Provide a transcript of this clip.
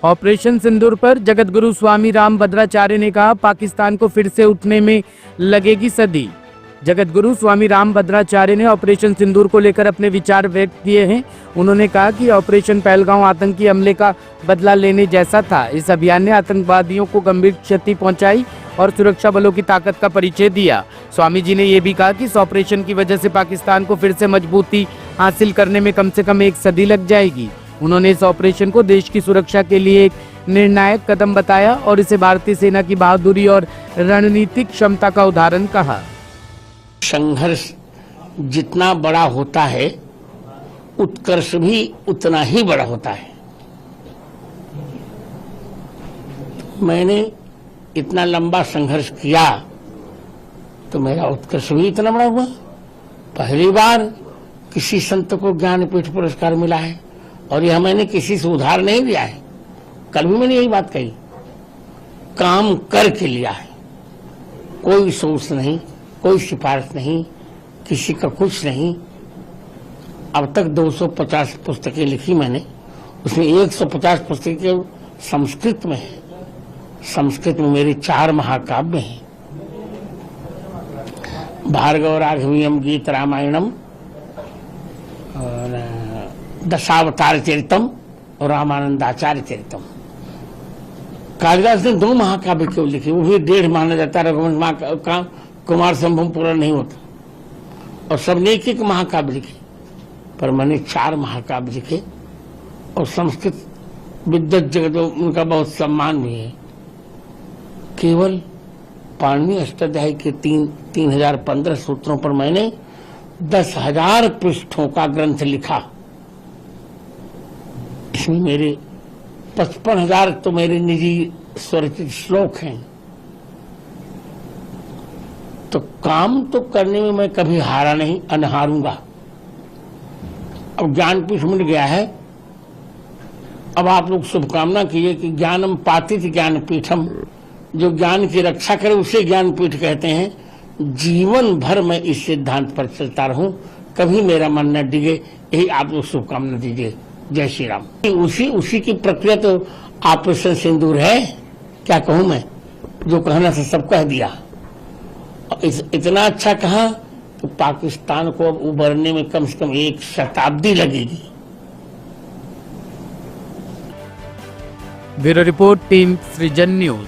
Operation सिंदूर पर जगतगुरु स्वामी राम भद्राचार्य ने कहा, पाकिस्तान को फिर से उठने में लगेगी सदी। जगतगुरु स्वामी राम भद्राचार्य ने ऑपरेशन सिंदूर को लेकर अपने विचार व्यक्त किए हैं। उन्होंने कहा कि ऑपरेशन पहलगांव आतंकी हमले का बदला लेने जैसा था। इस अभियान ने आतंकवादियों को गंभीर क्षति पहुंचाई और सुरक्षा बलों की ताकत का परिचय दिया। स्वामी जी ने यह भी कहा कि इस ऑपरेशन की वजह से पाकिस्तान को फिर से मजबूती हासिल करने में कम से कम एक सदी लग जाएगी। उन्होंने इस ऑपरेशन को देश की सुरक्षा के लिए एक निर्णायक कदम बताया और इसे भारतीय सेना की बहादुरी और रणनीतिक क्षमता का उदाहरण कहा। संघर्ष जितना बड़ा होता है, उत्कर्ष भी उतना ही बड़ा होता है। मैंने इतना लंबा संघर्ष किया तो मेरा उत्कर्ष भी इतना बड़ा हुआ। पहली बार किसी संत को ज्ञानपीठ पुरस्कार मिला है और यह मैंने किसी से उधार नहीं लिया है। कल भी मैंने यही बात कही, काम करके लिया है। कोई सोच नहीं, कोई सिफारिश नहीं, किसी का कुछ नहीं। अब तक 250 पुस्तकें लिखी मैंने, उसमें 150 पुस्तकें संस्कृत में है। संस्कृत में मेरी 4 महाकाव्य हैं, भार्गव राघवीयम गीत रामायणम और दशावतार चरितम और रामानंदाचार्य चरितम। कालिदास ने 2 महाकाव्य क्यों लिखे, वो भी 1.5 माना जाता है। रघुवंश कुमार संभव पूरा नहीं होता और सबने एक महाकाव्य लिखे, पर मैंने 4 महाकाव्य लिखे। और संस्कृत विद्वत जगत उनका बहुत सम्मान भी है। केवल पाणिनि अष्टाध्यायी के 3015 सूत्रों पर मैंने 10,000 पृष्ठों का ग्रंथ लिखा। इसमें मेरे 55,000 तो मेरे निजी स्वरचित श्लोक हैं। तो काम तो करने में मैं कभी हारा नहीं, अनहारूंगा। अब ज्ञानपीठ मिल गया है। अब आप लोग शुभकामना कीजिए कि ज्ञानम पातित ज्ञानपीठम, जो ज्ञान की रक्षा करे उसे ज्ञानपीठ कहते हैं। जीवन भर मैं इस सिद्धांत पर चलता रहूं, कभी मेरा मन न डिगे, यही आप लोग शुभकामना दीजिए। जय श्री राम। उसी की प्रक्रिया तो ऑपरेशन सिंदूर है। क्या कहूं मैं, जो कहना था सब कह दिया। इतना अच्छा कहा कि पाकिस्तान को अब उभरने में कम से कम 1 शताब्दी लगेगी। ब्यूरो रिपोर्ट, टीम सृजन न्यूज।